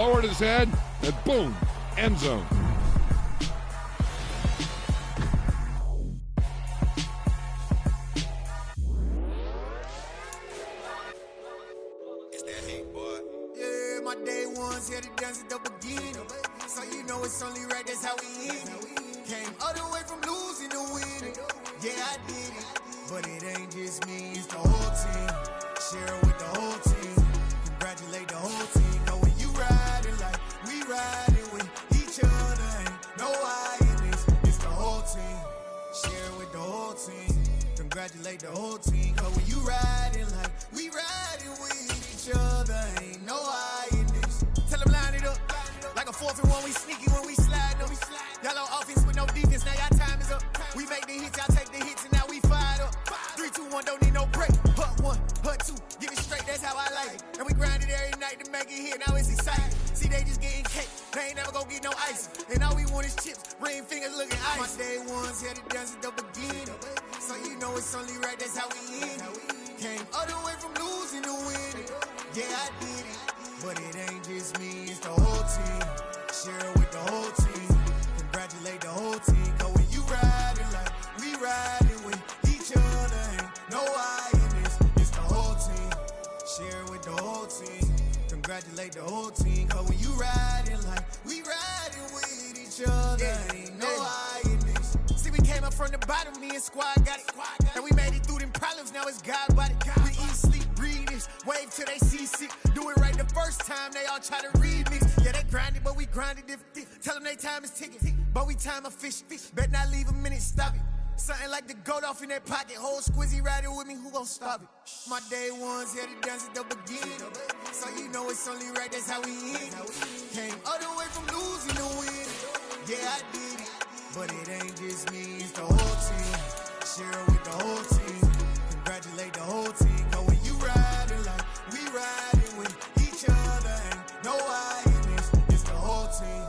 Lowered his head, and boom, end zone. It's that heat, boy. Yeah, my day ones here to dance at the beginning. So you know it's only right, that's how we end it. Came all the way from losing to winning. Yeah, I did it. But it ain't just me, it's the whole team. Share it with the whole team. Congratulate the whole team. Know when you riding like we riding with each other. Ain't no I in this, it's the whole team. Share it with the whole team. Congratulate the whole team. Cause when you riding like we riding with each other. Ain't no I in this. Tell them line it up. Like a 4th and 1, we sneaky when we slide them. Y'all on offense with no defense, now y'all time is up. We make the hits, y'all take the hits, and now we fired up. 3, 2, 1, don't need no break. Hut 1, hut 2, give it straight, that's how I like it. And we grind it every night to make it hit, now it's exciting. See, they just getting cake, they ain't never gonna get no ice. And all we want is chips, ring fingers looking ice. My day ones here to dance at the beginning. So you know it's only right, that's how we end it. Came all the way from losing to winning. Yeah, I did it. But it ain't just me, it's the whole team. Share it with the whole team. Congratulate the whole team. Cause when you riding like we riding with each other. Ain't no I in this, it's the whole team. Share it with the whole team. Congratulate the whole team. Cause when you riding like we riding with each other. Ain't no I in this. See, we came up from the bottom, me and squad got it. And we made it through them problems, now it's God body. We eat, sleep, breathe this, wave till they see sick. Do it right the first time, they all try to remix. Yeah, they grinded, but we grinded different. Tell them they time is ticking, but we time a fish. Bet not leave a minute, stop it. Something like the goat off in their pocket. Whole squizzy riding with me, who gon' stop it? My day ones here to dance at the beginning. So you know it's only right, that's how we end it. Came all the way from losing to winning. Yeah, I did it. But it ain't just me, it's the whole team. Share it with the whole team. Congratulate the whole team. Cause when you riding like we riding with each other. Ain't no I in this, it's the whole team.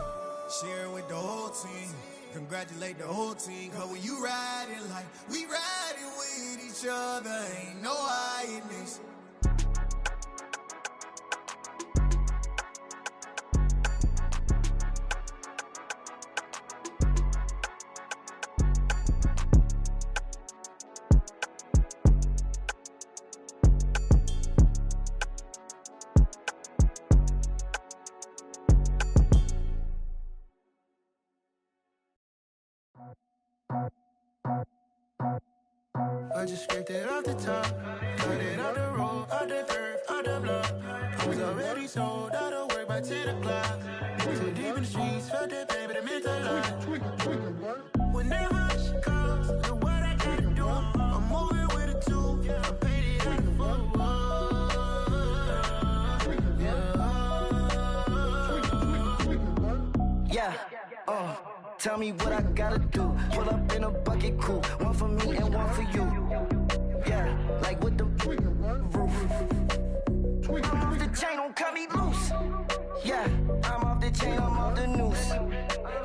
Share it with the whole team. Congratulate the whole team. Cause when you riding like we riding with each other. Ain't no I in this. I just scraped it off the top, got it out the road, out the dirt, out the block. I was already sold out of work by 10 o'clock. Too deep in the streets, felt that pain, but it meant a lot. Whenever she calls, do what I gotta do. I'm moving with a two, I paid it out the four. Yeah, tell me what I gotta do. Pull up in a bucket crew, one for me and one for you. Yeah, like with the roof. I'm off the chain, don't cut me loose. Yeah, I'm off the chain, I'm off the noose.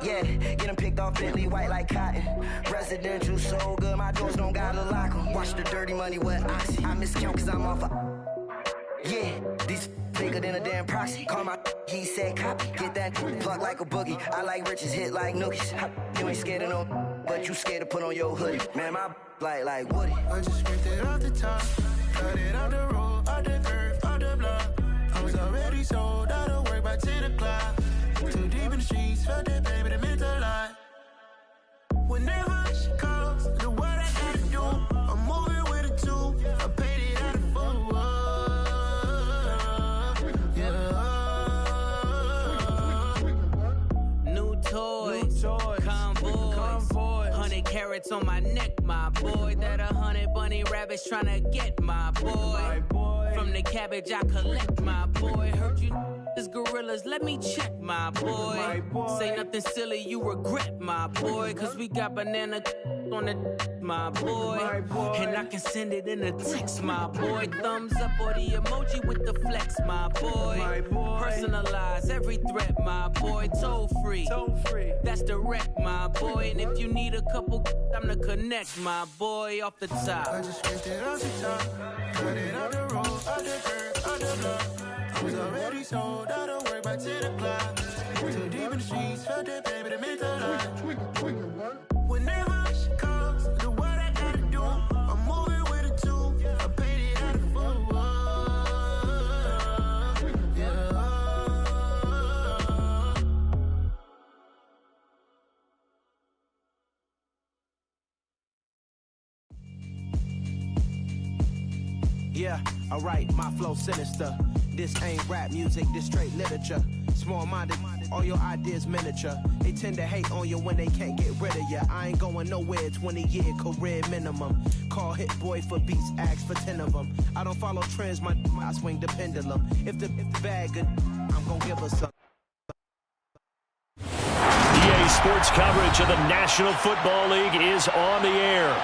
Yeah, getting picked off Bentley, white like cotton. Residential so good, my doors don't gotta lock 'em. Watch the dirty money with oxy. I miscount cause I'm off yeah, these bigger than a damn proxy. Call my he said copy. Get that plug like a boogie. I like riches, hit like nookies. You ain't scared of no, but you scared to put on your hoodie. Man, my like Woody. I just scraped it off the top, got it out the road, out the dirt, out the block. I was already sold out of work by 10 o'clock. Too deep in the streets, felt that pain, but it meant a lot. Whenever she calls, do what I gotta do. I'm moving with a two, I paid it out of four. Convoy, 100 carats on my neck, my boy. That 100 bunny rabbits tryna get my boy. From the cabbage I collect, my boy. Heard you is gorillas, let me check, my boy. Say nothing silly, you regret, my boy. Cause we got banana on the my boy. And I can send it in a text, my boy. Thumbs up or the emoji with the flex, my boy. Personalize every threat, my boy. Toll free, that's direct, my boy. And if you need a couple, I'm the connect, my boy. Off the top, I just scraped it off the top, got it out the road, out the dirt, out the block. I was already sold out of work by 10 o'clock. Too deep in the streets, felt that baby to make a lot. Whenever she calls, do what I gotta do. I'm moving with a two. I paid it out of full. Yeah, alright, my flow sinister. This ain't rap music, this straight literature. Small-minded, all your ideas miniature. They tend to hate on you when they can't get rid of you. I ain't going nowhere, 20-year career minimum. Call Hit Boy for beats, ask for 10 of them. I don't follow trends, I swing the pendulum. If the bag good, I'm gonna give us some. EA Sports coverage of the National Football League is on the air.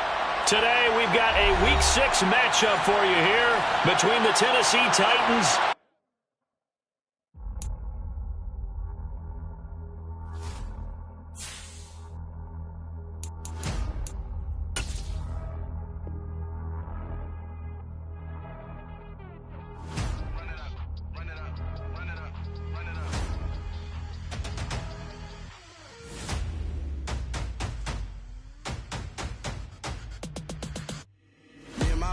Today, we've got a Week 6 matchup for you here between the Tennessee Titans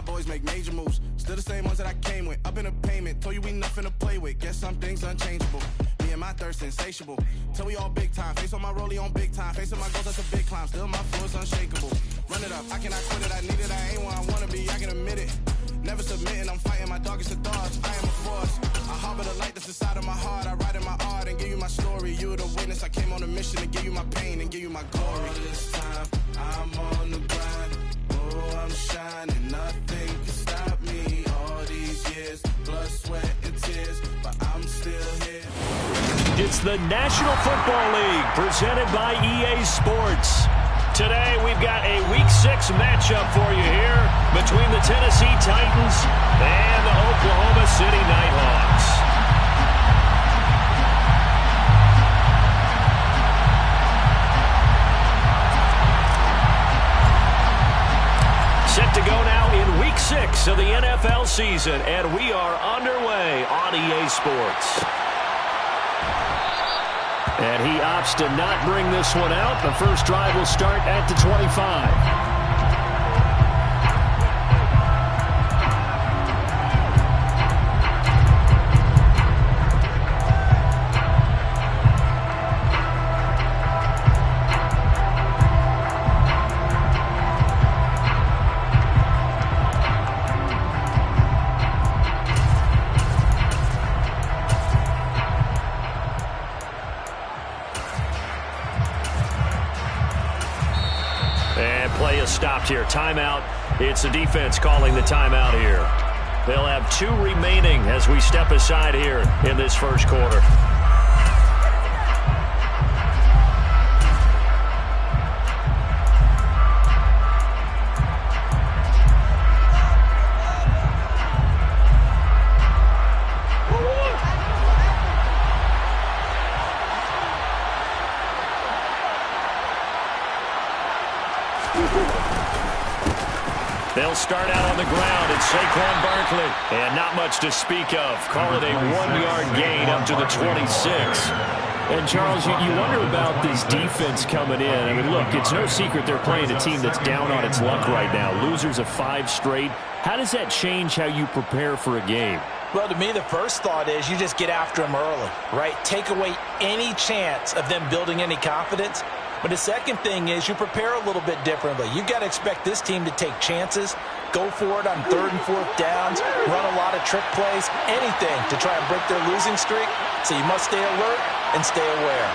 boys make major moves. Still the same ones that I came with. Up in a payment. Told you we nothing to play with. Guess some things unchangeable. Me and my thirst insatiable. Till we all big time. Face on my rollie on big time. Facing my goals, that's a big climb. Still my flow is unshakable. Run it up. I cannot quit it. I need it. I ain't where I wanna be. I can admit it. Never submitting. I'm fighting my darkest of thoughts. I am a force. I harbor the light that's inside of my heart. I write in my art and give you my story. You the witness. I came on a mission to give you my pain and give you my glory. All this time, I'm on the grind. Oh, I'm shining, nothing can stop me. All these years, blood, sweat, and tears, but I'm still here. It's the National Football League presented by EA Sports. Today, we've got a Week 6 matchup for you here between the Tennessee Titans and the Oklahoma City Nighthawks. Set to go now in Week 6 of the NFL season, and we are underway on EA Sports. And he opts to not bring this one out. The first drive will start at the 25. Stopped here. Timeout. It's the defense calling the timeout here. They'll have 2 remaining as we step aside here in this first quarter. They'll start out on the ground. It's Saquon Barkley. And not much to speak of. Call it a 1-yard gain up to the 26. And, Charles, you wonder about this defense coming in. I mean, look, it's no secret they're playing a team that's down on its luck right now. Losers of 5 straight. How does that change how you prepare for a game? Well, to me, the first thought is you just get after them early, right? Take away any chance of them building any confidence. But the second thing is you prepare a little bit differently. You've got to expect this team to take chances, go for it on 3rd and 4th downs, run a lot of trick plays, anything to try and break their losing streak. So you must stay alert and stay aware.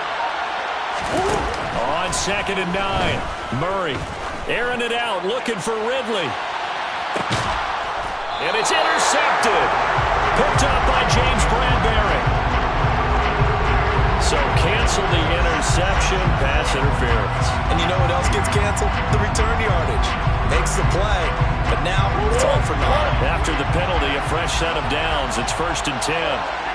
On 2nd and 9, Murray airing it out, looking for Ridley. And it's intercepted. Picked up by James Bradbury. So cancel the interception, pass interference. And you know what else gets canceled? The return yardage. Makes the play, but now it's all for naught. After the penalty, a fresh set of downs. It's 1st and 10.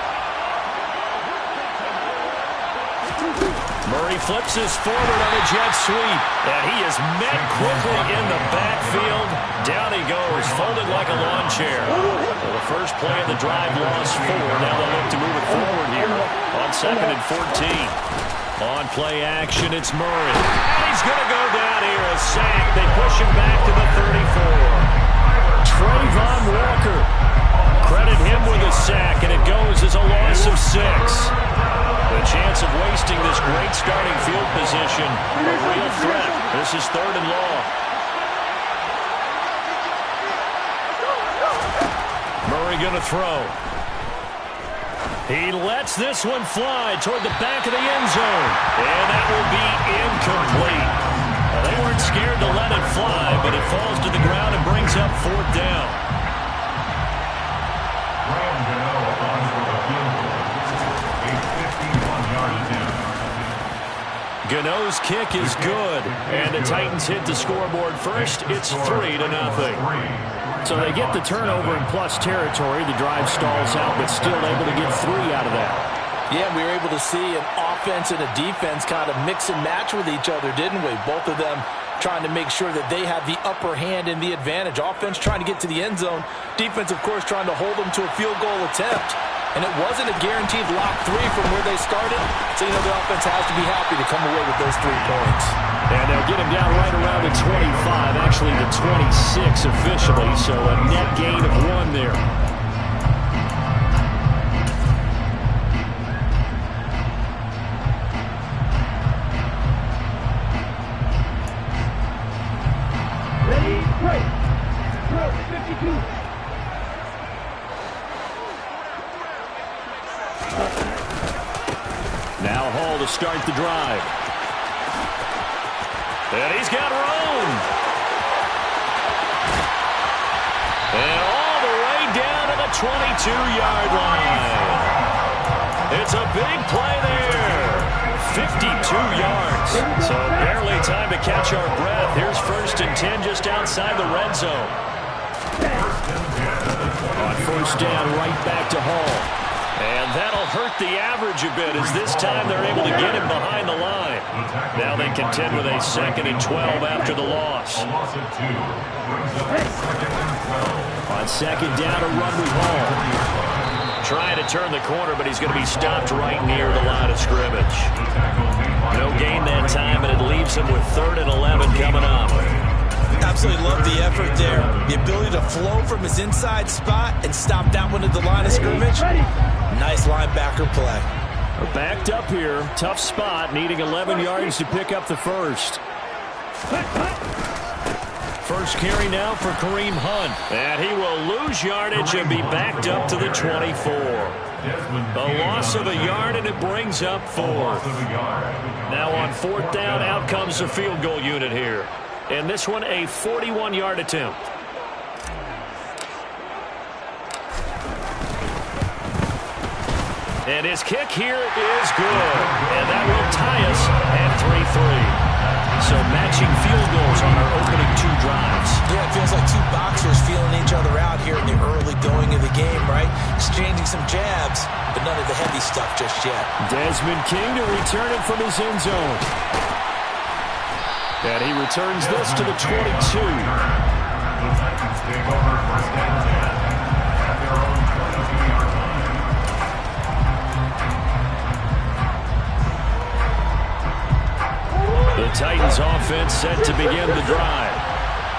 Murray flips this forward on a jet sweep, and he is met quickly in the backfield. Down he goes, folded like a lawn chair. Well, the first play of the drive lost 4. Now they'll look to move it forward here on 2nd and 14. On play action, it's Murray. And he's going to go down here, a sack. They push him back to the 34. Trayvon Walker. Credit him with a sack, and it goes as a loss of 6. The chance of wasting this great starting field position, a real threat. This is 3rd and long. Murray going to throw. He lets this one fly toward the back of the end zone. And that will be incomplete. Well, they weren't scared to let it fly, but it falls to the ground and brings up 4th down. Gano's kick is good, and the Titans hit the scoreboard first. It's 3-0. So they get the turnover in plus territory. The drive stalls out, but still able to get 3 out of that. Yeah, we were able to see an offense and a defense kind of mix and match with each other, didn't we? Both of them trying to make sure that they have the upper hand and the advantage. Offense trying to get to the end zone. Defense, of course, trying to hold them to a field goal attempt. And it wasn't a guaranteed lock 3 from where they started. So, you know, the offense has to be happy to come away with those 3 points. And they'll get him down right around the 25, actually the 26 officially. So a net gain of 1 there. Ready, break. Throw 52. Now Hall to start the drive. And he's got room. And all the way down to the 22-yard line. It's a big play there. 52 yards. So barely time to catch our breath. Here's 1st and 10 just outside the red zone. On 1st down, right back to Hall. And that'll hurt the average a bit as this time they're able to get him behind the line. Now they contend with a 2nd and 12 after the loss. On 2nd down, a run with Hall. Trying to turn the corner, but he's going to be stopped right near the line of scrimmage. No gain that time, and it leaves him with 3rd and 11 coming up. Absolutely love the effort there. The ability to flow from his inside spot and stop that one at the line of scrimmage. Nice linebacker play. We're backed up here. Tough spot, needing 11 yards to pick up the first. First carry now for Kareem Hunt. And he will lose yardage and be backed up to the 24. A loss of a yard, and it brings up 4th. Now on 4th down, out comes the field goal unit here. And this one, a 41-yard attempt. And his kick here is good. And that will tie us at 3-3. So matching field goals on our opening 2 drives. Yeah, it feels like 2 boxers feeling each other out here in the early going of the game, right? Exchanging some jabs, but none of the heavy stuff just yet. Desmond King to return it from his end zone. And he returns this to the 22. The Titans offense set to begin the drive.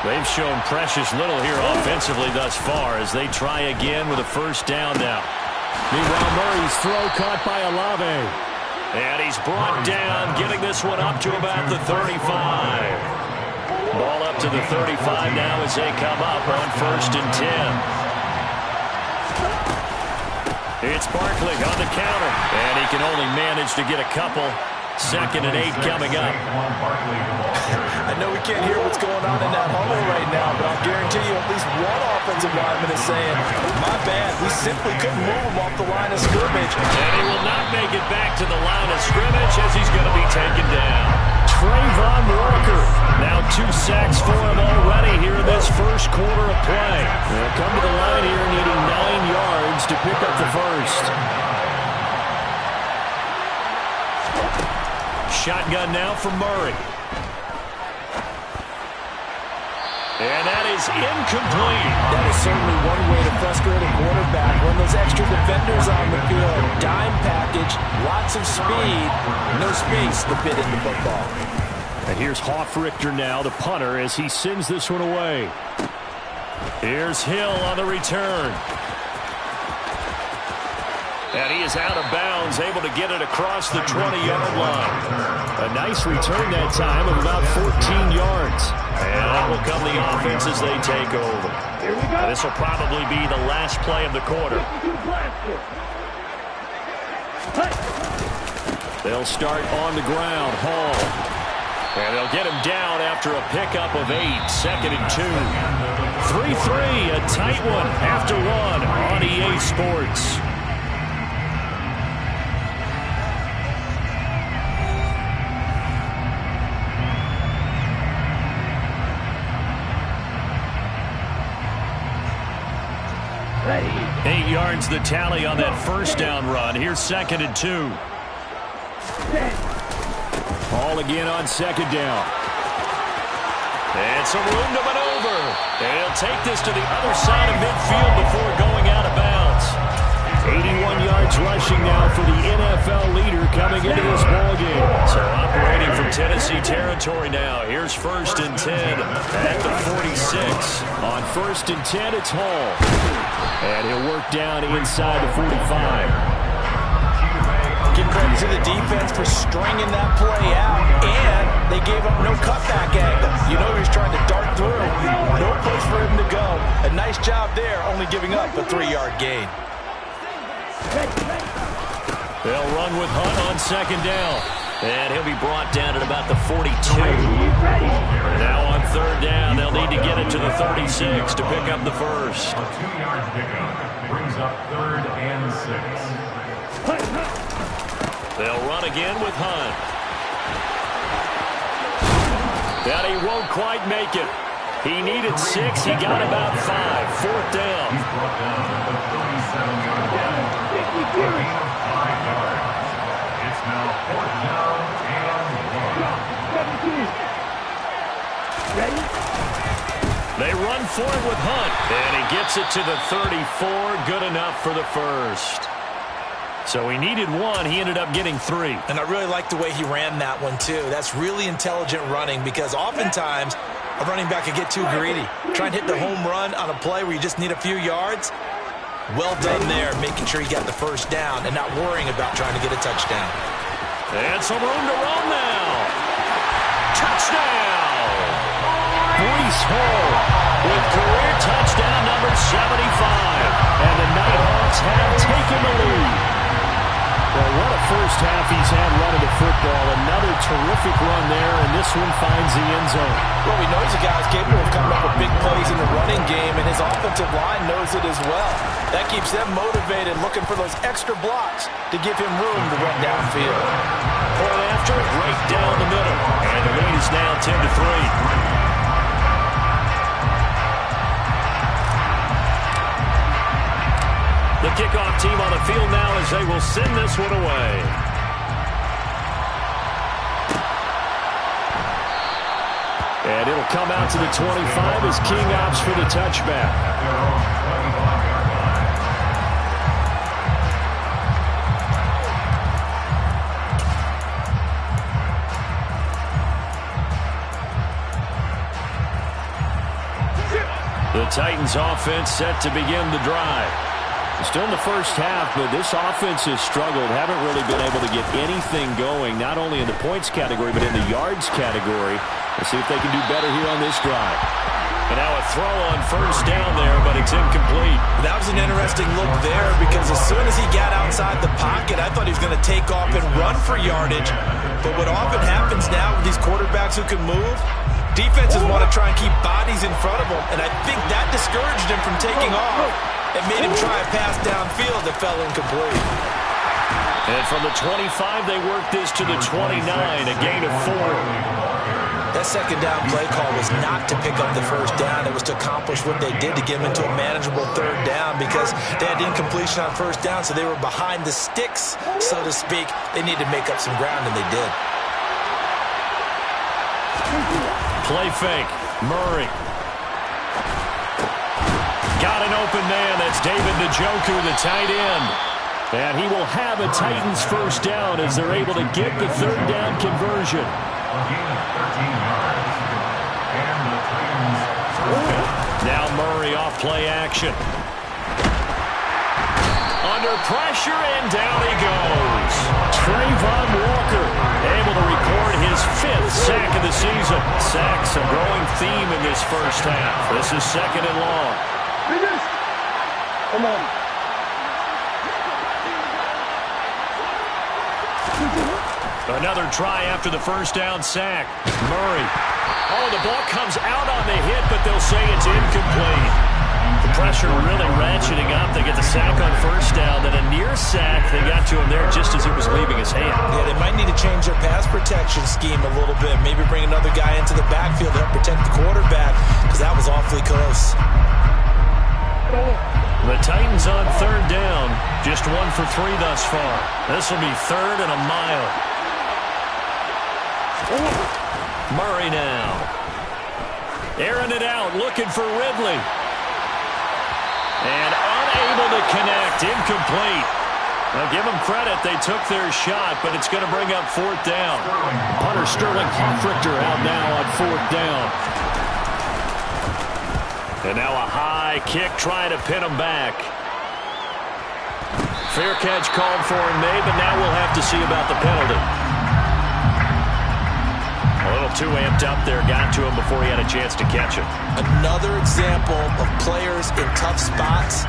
They've shown precious little here offensively thus far as they try again with a 1st down now. Meanwhile, Murray's throw caught by Olave. And he's brought down, getting this one up to about the 35. Ball up to the 35 now as they come up on 1st and 10. It's Barkley on the counter, and he can only manage to get a couple. 2nd and 8 coming up. I know we can't hear what's going on in that huddle right now, but I'll guarantee you at least one offensive lineman is saying, my bad, we simply couldn't move him off the line of scrimmage. And he will not make it back to the line of scrimmage as he's going to be taken down. Trayvon Walker. Now 2 sacks for him already here in this first quarter of play. They'll come to the line here needing 9 yards to pick up the first. Shotgun now from Murray. And that is incomplete. That is certainly one way to frustrate a quarterback. Run those extra defenders on the field. Dime package, lots of speed, no space to fit in the football. And here's Hofrichter now, the punter, as he sends this one away. Here's Hill on the return. And he is out of bounds, able to get it across the 20-yard line. A nice return that time of about 14 yards. And that will come the offense as they take over. This will probably be the last play of the quarter. They'll start on the ground. Hall. And they'll get him down after a pickup of 8. 2nd and 2. 3-3, a tight one after one on EA Sports. Ready. 8 yards the tally on that first down run. Here's 2nd and 2. Ball again on 2nd down. And some room to maneuver. And he'll take this to the other side of midfield before going out of bounds. 81 yards rushing now for the NFL leader coming into this ballgame. So operating from Tennessee territory now. Here's 1st and 10 at the 46. On 1st and 10, it's Hall. And he'll work down inside the 45. Give credit to the defense for stringing that play out, and they gave up no cutback angle. You know he was trying to dart through. No place for him to go. A nice job there, only giving up a 3-yard gain. They'll run with Hunt on 2nd down. And he'll be brought down at about the 42. Now on 3rd down, they'll need to get it to the 36 to pick up the first. A 2-yard pickup brings up 3rd and 6. They'll run again with Hunt. That he won't quite make it. He needed 6. He got about 5. 4th down. He's brought down at the 37-yard line. A gain of 5 yards. It's now 4th down and 1. Ready? They run for it with Hunt. And he gets it to the 34. Good enough for the first. So he needed 1. He ended up getting 3. And I really like the way he ran that one, too. That's really intelligent running because oftentimes a running back can get too greedy. Try and hit the home run on a play where you just need a few yards. Well done there, making sure he got the first down and not worrying about trying to get a touchdown. And some room to run now. Touchdown! Breece Hall with career touchdown number 75. And the Nighthawks have taken the lead. Well, what a first half he's had running the football. Another terrific run there, and this one finds the end zone. Well, we know he's a guy who's capable of coming up with big plays in the running game, and his offensive line knows it as well. That keeps them motivated, looking for those extra blocks to give him room to run downfield. Point after, right down the middle. And the lead is now 10-3. The kickoff team on the field now as they will send this one away. And it'll come out to the 25 as King opts for the touchback. The Titans offense set to begin the drive. Still in the first half, but this offense has struggled. Haven't really been able to get anything going, not only in the points category, but in the yards category. Let's see if they can do better here on this drive. And now a throw on 1st down there, but it's incomplete. That was an interesting look there because as soon as he got outside the pocket, I thought he was going to take off and run for yardage. But what often happens now with these quarterbacks who can move, defenses want to try and keep bodies in front of them, and I think that discouraged him from taking off. It made him try a pass downfield that fell incomplete. And from the 25, they work this to the 29, a gain of 4. That 2nd down play call was not to pick up the 1st down. It was to accomplish what they did to get them into a manageable 3rd down because they had incompletion on 1st down, so they were behind the sticks, so to speak. They needed to make up some ground, and they did. Play fake. Murray. Got an open man. That's David Njoku, the tight end. And he will have a Titans first down as they're able to get the third down conversion. Now Murray off play action. Under pressure, and down he goes. Trayvon Walker able to record his 5th sack of the season. Sacks a growing theme in this first half. This is 2nd and long. Come on. Another try after the first down sack. Murray. Oh, the ball comes out on the hit, but they'll say it's incomplete. The pressure really ratcheting up. They get the sack on first down, then a near sack. They got to him there just as it was leaving his hand. Yeah, they might need to change their pass protection scheme a little bit. Maybe bring another guy into the backfield to help protect the quarterback, because that was awfully close. The Titans on third down. Just 1 for 3 thus far. This will be 3rd and a mile. Murray now. Airing it out, looking for Ridley. And unable to connect. Incomplete. Now give them credit. They took their shot, but it's going to bring up 4th down. Punter Sterling Hoffrichter out now on 4th down. And now a high kick trying to pin him back. Fair catch called for and made, but now we'll have to see about the penalty. A little too amped up there, got to him before he had a chance to catch it. Another example of players in tough spots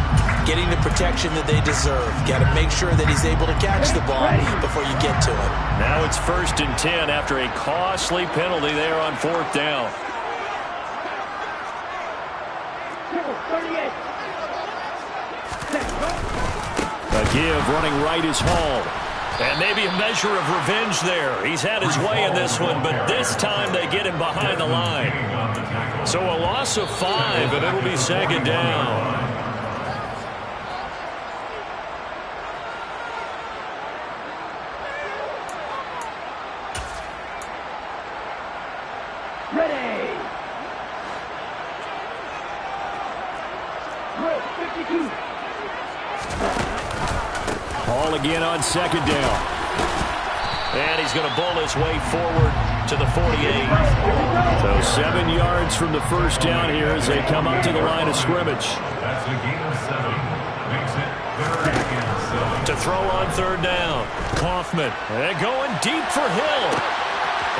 getting the protection that they deserve. Got to make sure that he's able to catch the ball before you get to him. Now it's 1st and 10 after a costly penalty there on 4th down. A give running right is Hall. And maybe a measure of revenge there. He's had his way in this one, but this time they get him behind the line. So a loss of 5, and it'll be 2nd down. Ready. 52. Hall again on 2nd down. And he's going to bull his way forward to the 48. So 7 yards from the first down here as they come up to the line of scrimmage. That's a gain of 7. Makes it 3rd and 7. To throw on 3rd down. Kaufman. And going deep for Hill.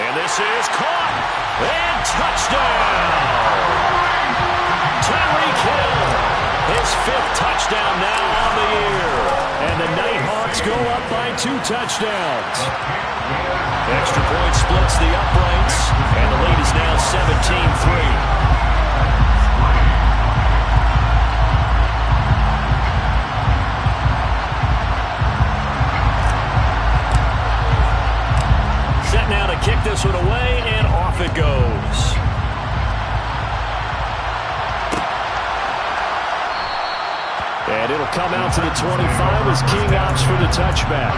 And this is caught. And touchdown. Tyreek Hill. His 5th touchdown now on the year. And the Nighthawks go up by 2 touchdowns. Extra point splits the uprights. And the lead is now 17-3. Set now to kick this one away, and off it goes. And it'll come out to the 25 as King opts for the touchback.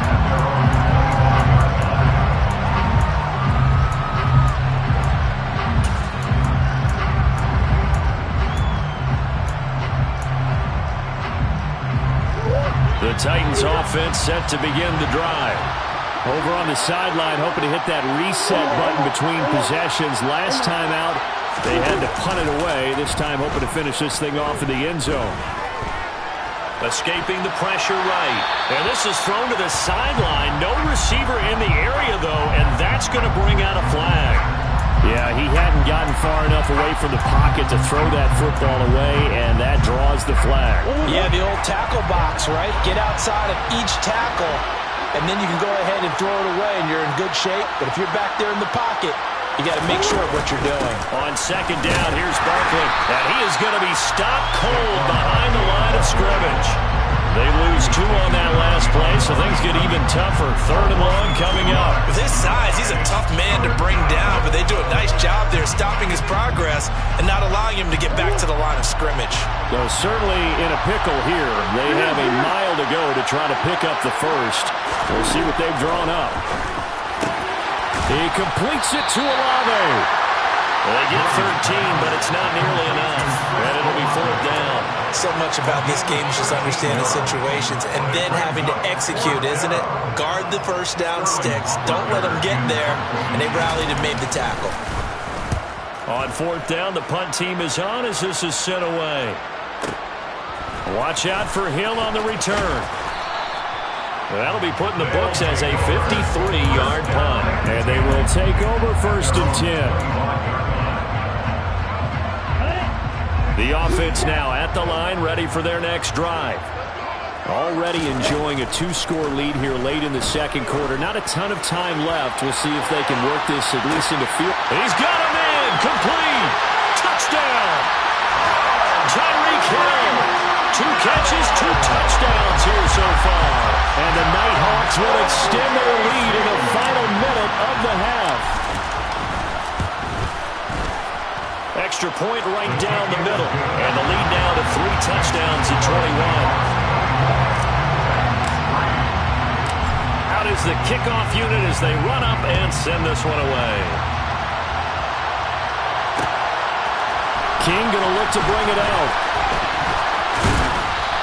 The Titans offense set to begin the drive. Over on the sideline, hoping to hit that reset button between possessions. Last time out, they had to punt it away. This time, hoping to finish this thing off in the end zone. Escaping the pressure right. And this is thrown to the sideline. No receiver in the area, though, and that's going to bring out a flag. Yeah, he hadn't gotten far enough away from the pocket to throw that football away, and that draws the flag. Yeah, the old tackle box, right? Get outside of each tackle, and then you can go ahead and throw it away, and you're in good shape. But if you're back there in the pocket, you got to make sure of what you're doing. On 2nd down, here's Barkley. And he is going to be stopped cold behind the line of scrimmage. They lose 2 on that last play, so things get even tougher. 3rd and long coming up. With his size, he's a tough man to bring down, but they do a nice job there stopping his progress and not allowing him to get back to the line of scrimmage. So certainly in a pickle here. They have a mile to go to try to pick up the first. We'll see what they've drawn up. He completes it to Olave. They get 13, but it's not nearly enough. And it'll be 4th down. So much about this game is just understanding situations and then having to execute, isn't it? Guard the first down sticks. Don't let them get there. And they rallied and made the tackle. On 4th down, the punt team is on as this is sent away. Watch out for Hill on the return. That'll be put in the books as a 53-yard punt. And they will take over 1st and 10. The offense now at the line, ready for their next drive. Already enjoying a 2-score lead here late in the second quarter. Not a ton of time left. We'll see if they can work this at least into field. He's got him in. Complete. Touchdown. Tyreek Hill. 2 catches, 2 touchdowns here so far. And the Nighthawks will extend their lead in the final minute of the half. Extra point right down the middle. And the lead now to 3 touchdowns at 21. Out is the kickoff unit as they run up and send this one away. King going to look to bring it out.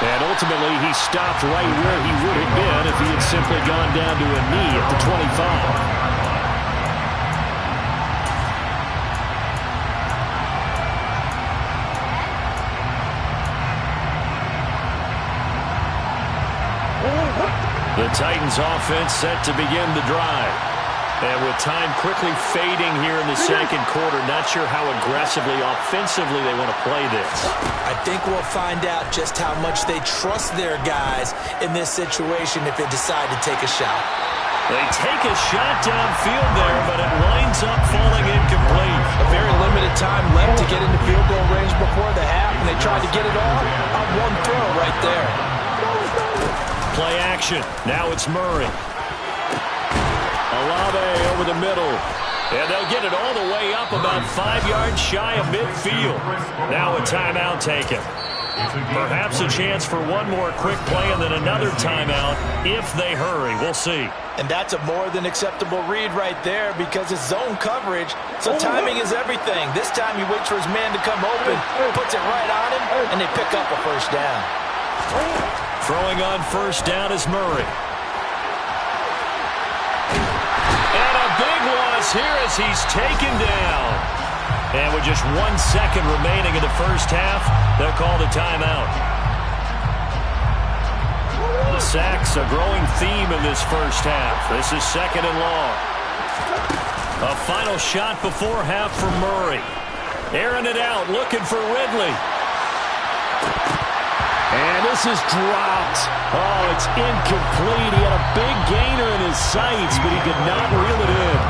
And ultimately, he stopped right where he would have been if he had simply gone down to a knee at the 25. The Titans offense set to begin the drive. And with time quickly fading here in the second quarter, not sure how aggressively, offensively they want to play this. I think we'll find out just how much they trust their guys in this situation if they decide to take a shot. They take a shot downfield there, but it winds up falling incomplete. A very limited time left to get into field goal range before the half, and they tried to get it all on one throw right there. Play action. Now it's Murray. Olave over the middle. And they'll get it all the way up about 5 yards shy of midfield. Now a timeout taken. Perhaps a chance for one more quick play and then another timeout if they hurry. We'll see. And that's a more than acceptable read right there because it's zone coverage, so timing is everything. This time he waits for his man to come open, puts it right on him, and they pick up a first down. Throwing on first down is Murray. And a big loss here as he's taken down. And with just 1 second remaining in the first half, they'll call the timeout. Sacks, a growing theme in this first half. This is 2nd and long. A final shot before half for Murray. Airing it out, looking for Ridley. And this is dropped. Oh, it's incomplete. He had a big gainer in his sights, but he could not reel it in.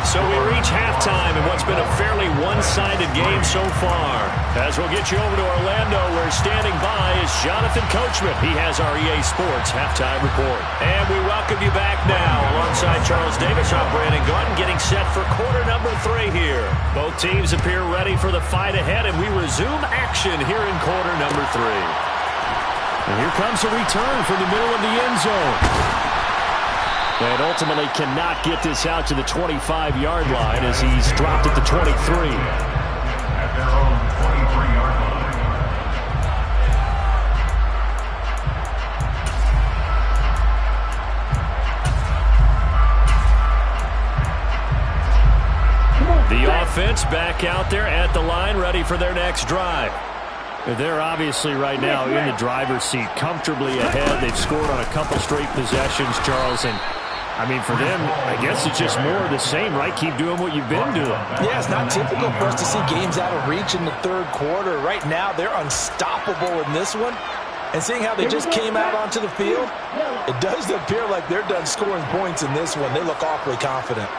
So we reach halftime in what's been a fairly one-sided game so far. As we'll get you over to Orlando, where standing by is Jonathan Coachman. He has our EA Sports halftime report. And we welcome you back now. Alongside Charles Davis, I'm Brandon Gordon, getting set for quarter number 3 here. Both teams appear ready for the fight ahead, and we resume action here in quarter number 3. And here comes a return from the middle of the end zone. And ultimately cannot get this out to the 25-yard line as he's dropped at the 23. At their own 23-yard line. The offense back out there at the line, ready for their next drive. They're obviously right now in the driver's seat, comfortably ahead. They've scored on a couple straight possessions, Charles, and I mean, for them, I guess it's just more of the same, right? Keep doing what you've been doing. Yeah, it's not typical for us to see games out of reach in the third quarter. Right now, they're unstoppable in this one. And seeing how they just came out onto the field, it does appear like they're done scoring points in this one. They look awfully confident.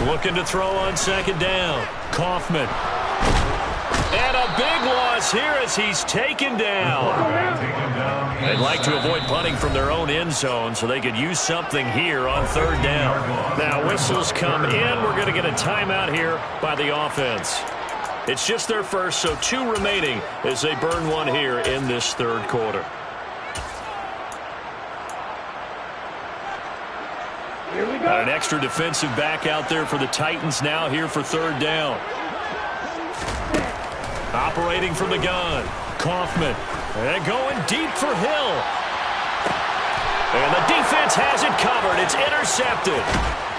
Looking to throw on second down. Kaufman. And a big loss here as he's taken down. They'd like to avoid punting from their own end zone so they could use something here on third down. Now whistles come in. We're going to get a timeout here by the offense. It's just their first, so 2 remaining as they burn one here in this third quarter. Here we go. Got an extra defensive back out there for the Titans now here for third down. Operating from the gun, Kaufman. And going deep for Hill. And the defense has it covered. It's intercepted.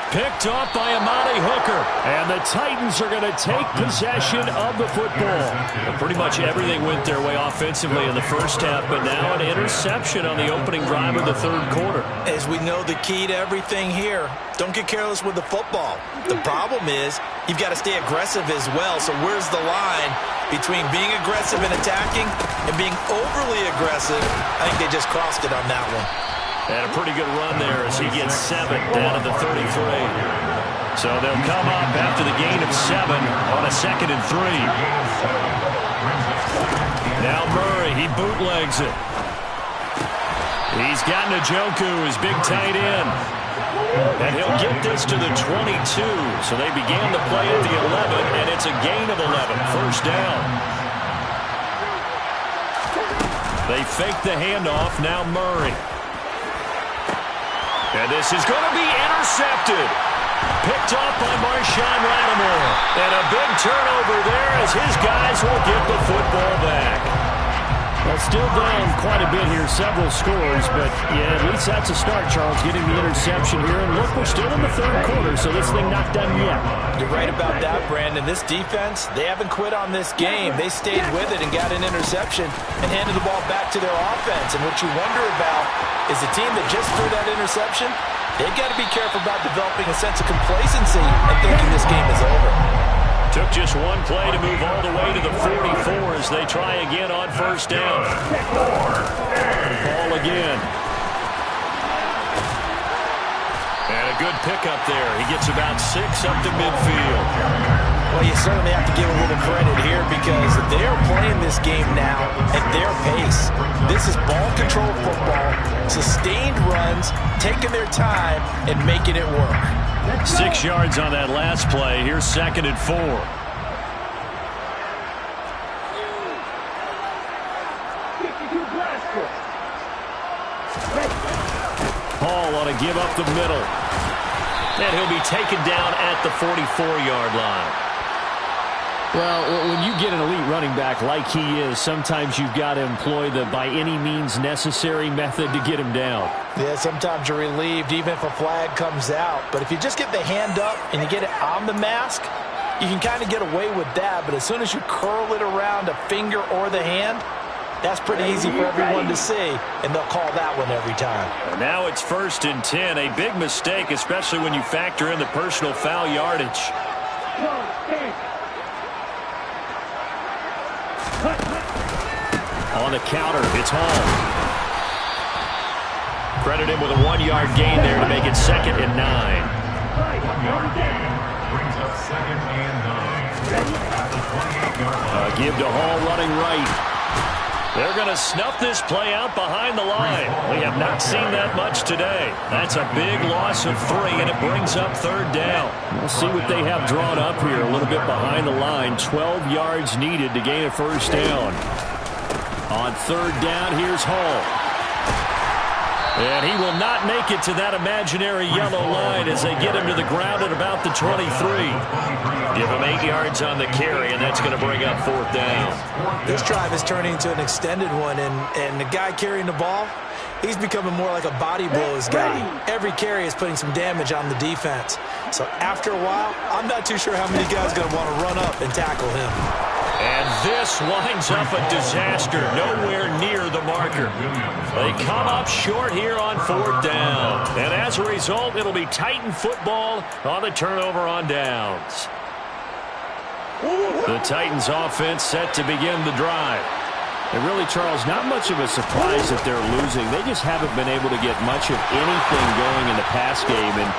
Picked off by Amani Hooker. And the Titans are going to take possession of the football. And pretty much everything went their way offensively in the first half, but now an interception on the opening drive of the third quarter. As we know, the key to everything here, don't get careless with the football. The problem is you've got to stay aggressive as well. So where's the line between being aggressive and attacking and being overly aggressive? I think they just crossed it on that one. And a pretty good run there as he gets 7 down at the 33. So they'll come up after the gain of 7 on a 2nd and 3. Now Murray, he bootlegs it. He's got Njoku, his big tight end. And he'll get this to the 22. So they began the play at the 11, and it's a gain of 11. First down. They fake the handoff. Now Murray. And this is going to be intercepted. Picked off by Marshawn Lattimore. And a big turnover there as his guys will get the football back. Well, still down quite a bit here, several scores, but yeah, at least that's a start, Charles, getting the interception here. And look, we're still in the third quarter, so this thing not done yet. You're right about that, Brandon. This defense, they haven't quit on this game. They stayed with it and got an interception and handed the ball back to their offense. And what you wonder about is the team that just threw that interception, they've got to be careful about developing a sense of complacency and thinking this game is over. Took just one play to move all the way to the 44 as they try again on first down. Ball again. And a good pickup there. He gets about 6 up to midfield. Well, you certainly have to give a little credit here because they're playing this game now at their pace. This is ball control football, sustained runs, taking their time, and making it work. 6 yards on that last play. Here's 2nd and 4. Hall on a give up the middle. And he'll be taken down at the 44-yard line. Well, when you get an elite running back like he is, sometimes you've got to employ the by any means necessary method to get him down. Yeah, sometimes you're relieved even if a flag comes out. But if you just get the hand up and you get it on the mask, you can kind of get away with that. But as soon as you curl it around a finger or the hand, that's pretty easy for everyone to see, and they'll call that one every time. Now it's 1st and 10, a big mistake, especially when you factor in the personal foul yardage. On the counter, it's Hall. Credit him with a 1-yard gain there to make it 2nd and 9. 1-yard gain brings up 2nd and 9. At the 28-yard line. Give to Hall running right. They're going to snuff this play out behind the line. We have not seen that much today. That's a big loss of 3, and it brings up 3rd down. We'll see what they have drawn up here a little bit behind the line. 12 yards needed to gain a first down. On 3rd down, here's Hall. And he will not make it to that imaginary yellow line as they get him to the ground at about the 23. Give him 8 yards on the carry, and that's going to bring up 4th down. This drive is turning into an extended one, and the guy carrying the ball, he's becoming more like a body blows guy. Every carry is putting some damage on the defense. So after a while, I'm not too sure how many guys are going to want to run up and tackle him. And this winds up a disaster, nowhere near the marker. They come up short here on 4th down. And as a result, it'll be Titan football on the turnover on downs. The Titans offense set to begin the drive. And really, Charles, not much of a surprise that they're losing. They just haven't been able to get much of anything going in the pass game. And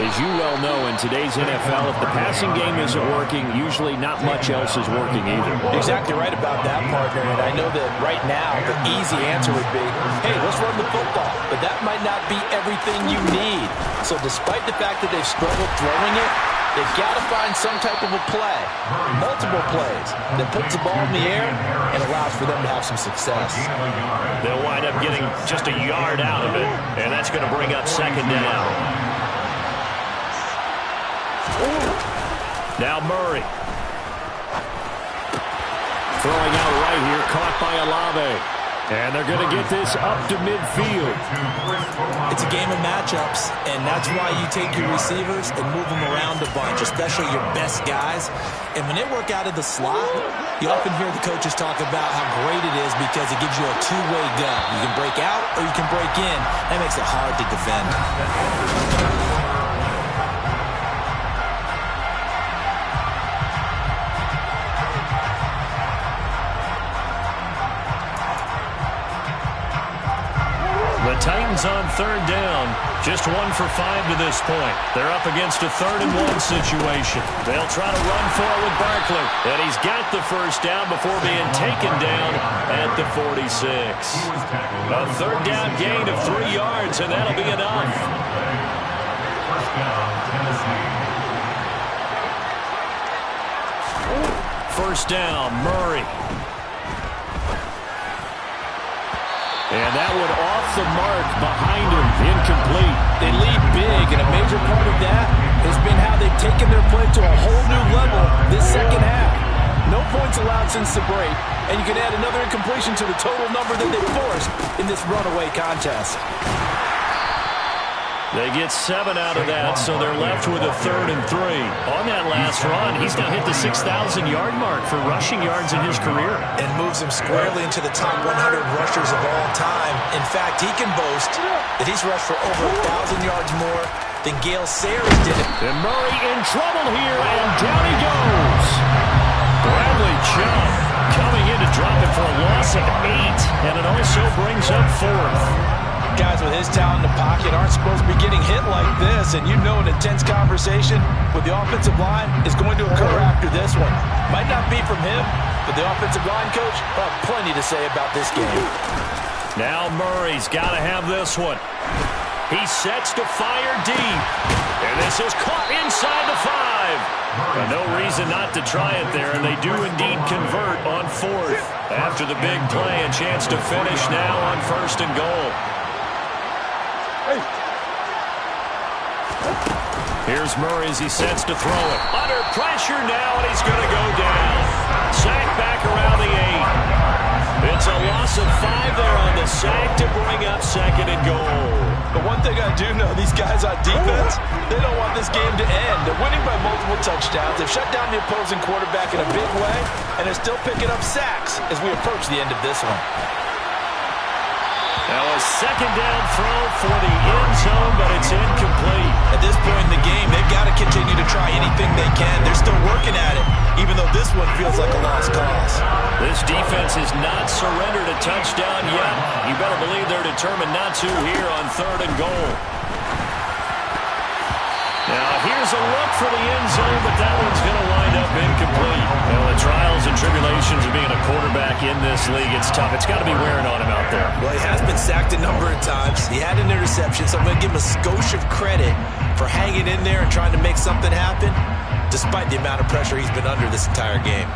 as you well know, in today's NFL, if the passing game isn't working, usually not much else is working either. Exactly right about that, partner. And I know that right now the easy answer would be, hey, let's run the football. But that might not be everything you need. So despite the fact that they've struggled throwing it, they've got to find some type of a play, multiple plays, that puts the ball in the air and allows for them to have some success. They'll wind up getting just a yard out of it, and that's going to bring up 2nd down. Now Murray. Throwing out right here, caught by Olave. And they're going to get this up to midfield. It's a game of matchups, and that's why you take your receivers and move them around a bunch, especially your best guys. And when they work out of the slot, you often hear the coaches talk about how great it is because it gives you a two-way go. You can break out or you can break in. That makes it hard to defend. The Titans on third down. Just 1 for 5 to this point. They're up against a 3rd-and-1 situation. They'll try to run for it with Barkley. And he's got the first down before being taken down at the 46. A 3rd down gain of 3 yards, and that'll be enough. First down, Tennessee. First down, Murray. And that one off the mark behind him, incomplete. They lead big, and a major part of that has been how they've taken their play to a whole new level this second half. No points allowed since the break, and you can add another incompletion to the total number that they forced in this runaway contest. They get 7 out of that, so they're left with a 3rd and 3. On that last run, he's now hit the 6,000-yard mark for rushing yards in his career. And moves him squarely into the top 100 rushers of all time. In fact, he can boast that he's rushed for over 1,000 yards more than Gale Sayers did. And Murray in trouble here, and down he goes. Bradley Chubb coming in to drop it for a loss of 8, and it also brings up 4th. Guys with his talent in the pocket aren't supposed to be getting hit like this, and you know an intense conversation with the offensive line is going to occur after this one. Might not be from him, but the offensive line coach will have plenty to say about this game. Now Murray's got to have this one. He sets to fire deep, and this is caught inside the 5. No reason not to try it there, and they do indeed convert on 4th. After the big play, a chance to finish now on 1st and goal. Here's Murray as he sets to throw it. Under pressure now, and he's going to go down. Sack back around the 8. It's a loss of 5 there on the sack to bring up 2nd and goal. But one thing I do know, these guys on defense, they don't want this game to end. They're winning by multiple touchdowns. They've shut down the opposing quarterback in a big way, and they're still picking up sacks as we approach the end of this one. Now a 2nd down throw for the end zone, but it's incomplete. At this point in the game, they've got to continue to try anything they can. They're still working at it, even though this one feels like a lost cause. This defense has not surrendered a touchdown yet. You better believe they're determined not to here on 3rd and goal. Now here's a look for the end zone, but that one's going to wind up incomplete. Well, the trials and tribulations of being a quarterback in this league, it's tough. It's got to be wearing on him out there. Well, he has been sacked a number of times. He had an interception, so I'm going to give him a skosh of credit for hanging in there and trying to make something happen, despite the amount of pressure he's been under this entire game.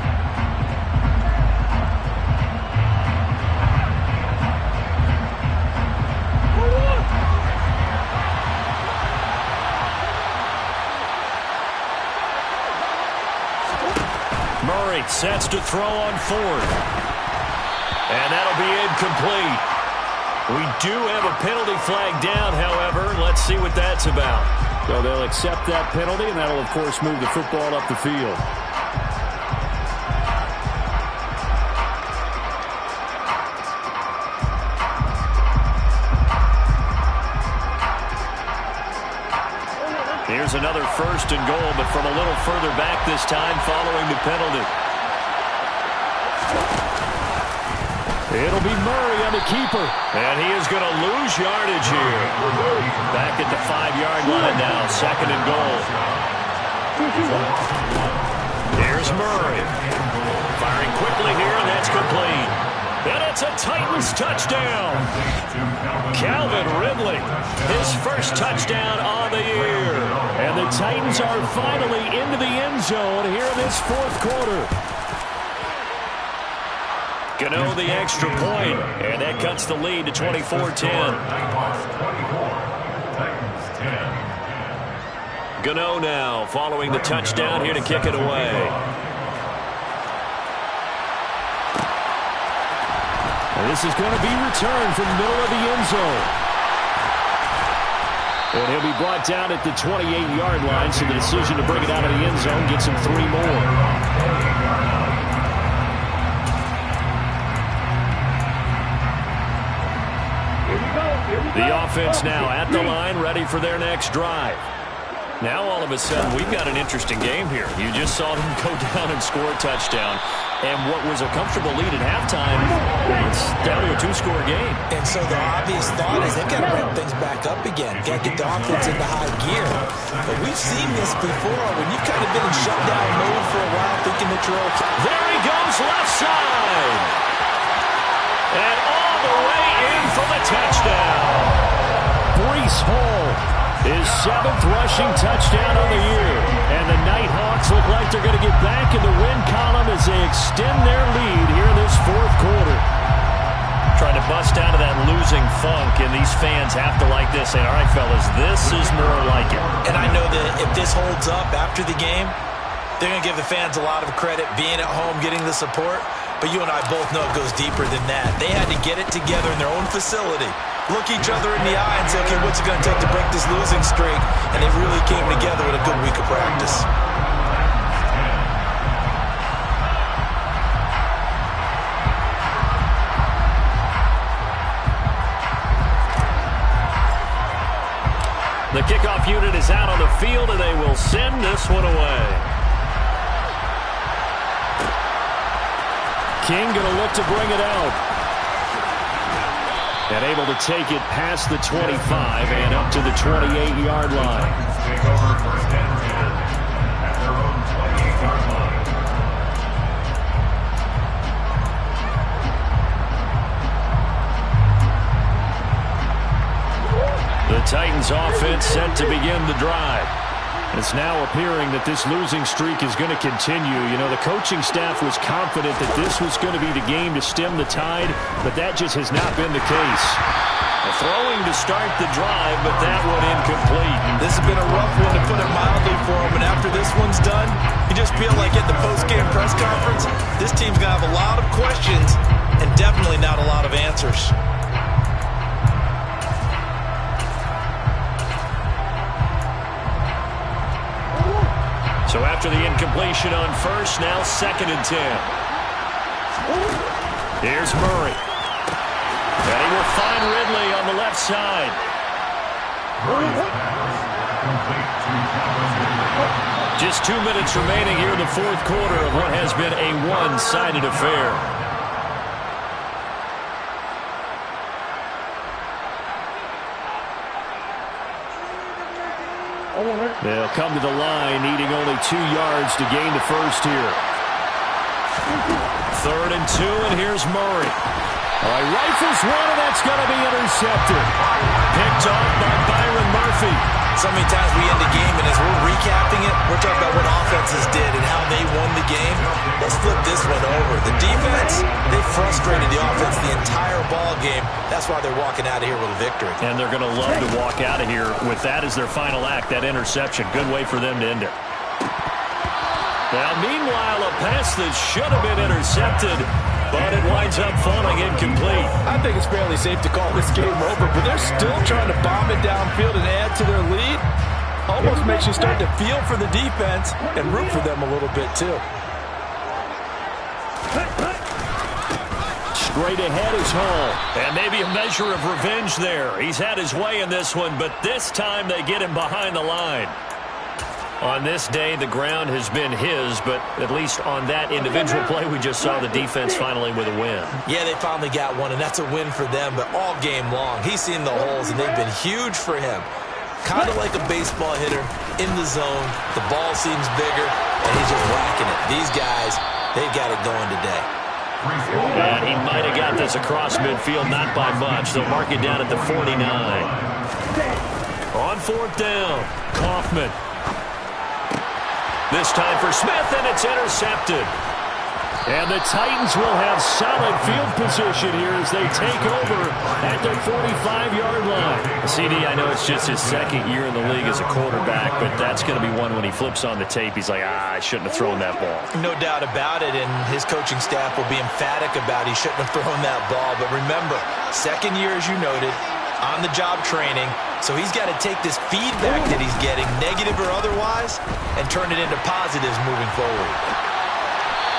Murray sets to throw on 4th. And that'll be incomplete. We do have a penalty flag down, however. Let's see what that's about. So they'll accept that penalty, and that'll, of course, move the football up the field. Here's another 1st and goal, but from a little further back this time following the penalty. It'll be Murray on the keeper. And he is going to lose yardage here. Back at the 5-yard line now, 2nd and goal. Here's Murray. Firing quickly here, and that's complete. And it's a Titans touchdown. Calvin Ridley, his first touchdown on the year. And the Titans are finally into the end zone here in this 4th quarter. Gano the extra point, and that cuts the lead to 24-10. Gano now following the touchdown here to kick it away. And this is going to be returned from the middle of the end zone. And he'll be brought down at the 28-yard line, so the decision to bring it out of the end zone gets him 3 more. The offense now at the line, ready for their next drive. Now all of a sudden we've got an interesting game here. You just saw them go down and score a touchdown. And what was a comfortable lead at halftime, it's down to a 2-score game. And so the obvious thought is they've got to ramp things back up again. Got to get the offense into high gear. But we've seen this before when you've kind of been in shutdown mode for a while thinking that you're okay. There he goes, left side. And all the way in for the touchdown. Breece Hall, his 7th rushing touchdown of the year. And the Nighthawks look like they're going to get back in the win column as they extend their lead here in this 4th quarter. Trying to bust out of that losing funk, and these fans have to like this. Saying, all right, fellas, this is more like it. And I know that if this holds up after the game, they're going to give the fans a lot of credit being at home, getting the support. But you and I both know it goes deeper than that. They had to get it together in their own facility. Look each other in the eye and say, okay, what's it going to take to break this losing streak? And they really came together with a good week of practice. The kickoff unit is out on the field, and they will send this one away. King going to look to bring it out. And able to take it past the 25 and up to the 28-yard line. Take over first and 10 at their own 28-yard line. The Titans offense set to begin the drive. It's now appearing that this losing streak is going to continue. You know, the coaching staff was confident that this was going to be the game to stem the tide, but that just has not been the case. Throwing to start the drive, but that one incomplete. This has been a rough one, to put it mildly, for them, and after this one's done, you just feel like at the post-game press conference, this team's going to have a lot of questions and definitely not a lot of answers. So after the incompletion on first, now 2nd and 10. Here's Murray. And he will find Ridley on the left side. Just 2 minutes remaining here in the 4th quarter of what has been a one-sided affair. They'll come to the line, needing only 2 yards to gain the first here. 3rd and 2, and here's Murray. All right, rifles one, and that's going to be intercepted. Picked off by Byron Murphy. So many times we end the game, and as we're recapping it, we're talking about what offenses did and how they won the game. Let's flip this one over. The defense, they frustrated the offense the entire ball game. That's why they're walking out of here with a victory. And they're going to love to walk out of here with that as their final act, that interception. Good way for them to end it. Now, meanwhile, a pass that should have been intercepted, but it winds up falling incomplete. I think it's fairly safe to call this game over, but they're still trying to bomb it downfield and add to their lead. Almost makes you start to feel for the defense and root for them a little bit, too. Straight ahead is Hall. And maybe a measure of revenge there. He's had his way in this one, but this time they get him behind the line. On this day, the ground has been his, but at least on that individual play, we just saw the defense finally with a win. Yeah, they finally got one, and that's a win for them, but all game long, he's seen the holes, and they've been huge for him. Kind of like a baseball hitter in the zone. The ball seems bigger, and he's just whacking it. These guys, they've got it going today. And he might have got this across midfield, not by much. They'll mark it down at the 49. On 4th down, Kaufman. This time for Smith, and it's intercepted. And the Titans will have solid field position here as they take over at their 45-yard line. CD, I know it's just his second year in the league as a quarterback, but that's going to be one when he flips on the tape, he's like, I shouldn't have thrown that ball. No doubt about it, and his coaching staff will be emphatic about he shouldn't have thrown that ball. But remember, second year, as you noted, on-the-job training, so he's got to take this feedback that he's getting, negative or otherwise, and turn it into positives moving forward.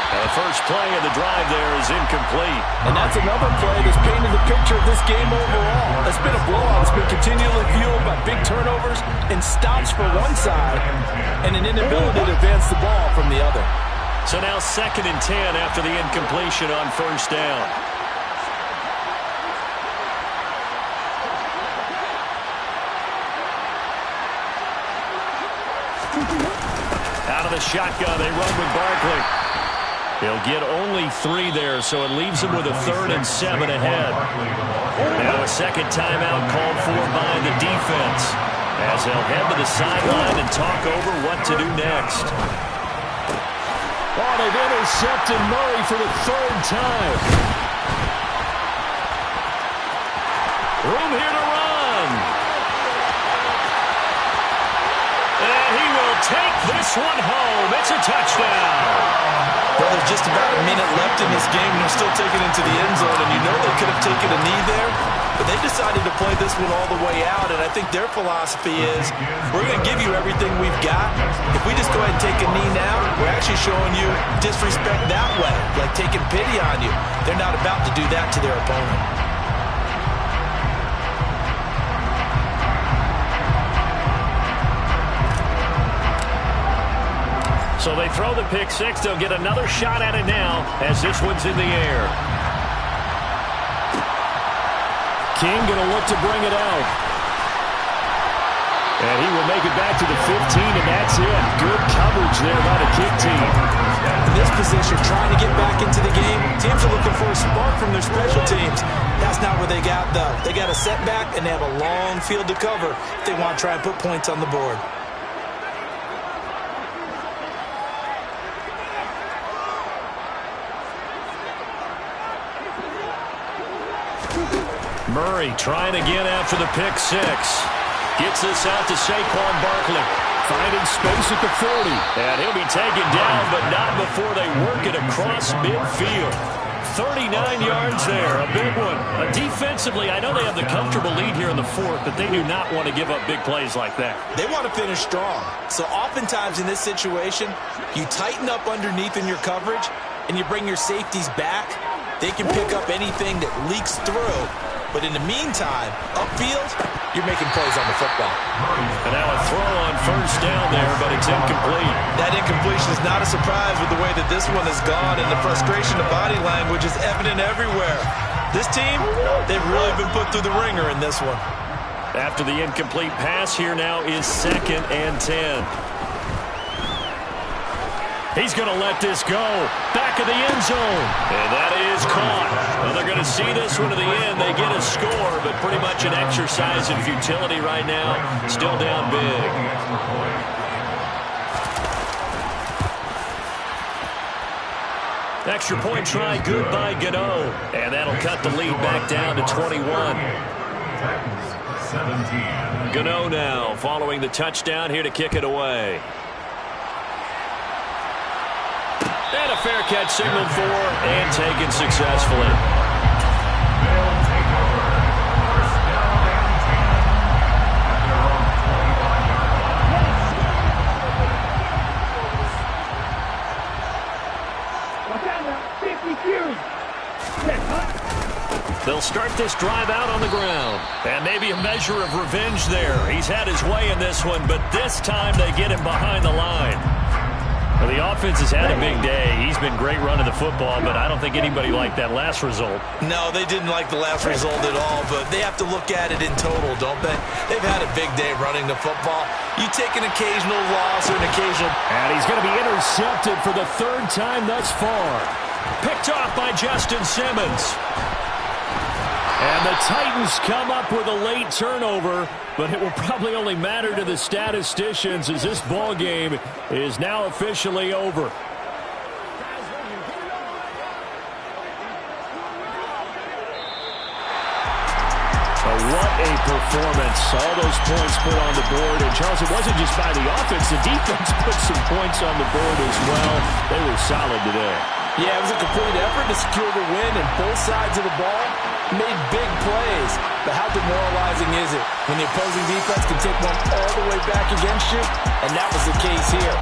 Now the first play of the drive there is incomplete. And that's another play that's painted the picture of this game overall. It's been a blowout. It's been continually fueled by big turnovers and stops for one side and an inability to advance the ball from the other. So now 2nd and 10 after the incompletion on first down. Out of the shotgun, they run with Barkley. They'll get only 3 there, so it leaves them with a 3rd and 7 ahead. Now a second timeout called for by the defense as they'll head to the sideline and talk over what to do next. Oh, they've intercepted Murray for the 3rd time. Room here to run. And he will take this one home. It's a touchdown. Well, there's just about a minute left in this game, and they're still taking it to the end zone, and you know they could have taken a knee there, but they decided to play this one all the way out, and I think their philosophy is, we're going to give you everything we've got. If we just go ahead and take a knee now, we're actually showing you disrespect that way, like taking pity on you. They're not about to do that to their opponent. So they throw the pick six. They'll get another shot at it now as this one's in the air. King going to look to bring it out. And he will make it back to the 15, and that's it. Good coverage there by the kick team. In this position, trying to get back into the game, teams are looking for a spark from their special teams. That's not what they got, though. They got a setback, and they have a long field to cover if they want to try and put points on the board. Murray trying again after the pick six. Gets this out to Saquon Barkley. Finding space at the 40. And he'll be taken down, but not before they work it across midfield. 39 yards there, a big one. Defensively, I know they have the comfortable lead here in the 4th, but they do not want to give up big plays like that. They want to finish strong. So oftentimes in this situation, you tighten up underneath in your coverage, and you bring your safeties back. They can pick up anything that leaks through. But in the meantime, upfield, you're making plays on the football. And now a throw on first down there, but it's incomplete. That incompletion is not a surprise with the way that this one has gone, and the frustration of body language is evident everywhere. This team, they've really been put through the ringer in this one. After the incomplete pass, here now is 2nd and 10. He's going to let this go. Back of the end zone. And that is caught. Well, they're going to see this one to the end. They get a score, but pretty much an exercise in futility right now. Still down big. Extra point try, good by Gano. And that'll cut the lead back down to 21. 17. Gano now following the touchdown here to kick it away. And a fair catch signaled for and taken successfully. They'll take over. First down and 10 at their own 25-yard line. They'll start this drive out on the ground. And maybe a measure of revenge there. He's had his way in this one, but this time they get him behind the line. Well, the offense has had a big day. He's been great running the football, but I don't think anybody liked that last result. No, they didn't like the last result at all, but they have to look at it in total, don't they? They've had a big day running the football. You take an occasional loss or an occasional... And he's going to be intercepted for the 3rd time thus far. Picked off by Justin Simmons. And the Titans come up with a late turnover, but it will probably only matter to the statisticians as this ball game is now officially over. performance. All those points put on the board. And, Charles, it wasn't just by the offense. The defense put some points on the board as well. They were solid today. Yeah, it was a complete effort to secure the win, and both sides of the ball made big plays. But how demoralizing is it when the opposing defense can take one all the way back against you? And that was the case here.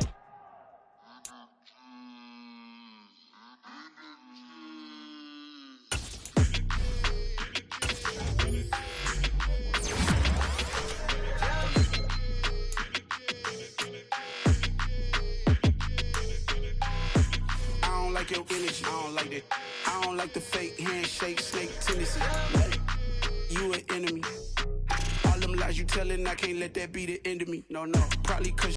Your energy, I don't like that. I don't like the fake handshake, snake tendency. You an enemy. All them lies you telling, I can't let that be the end of me. No, probably cause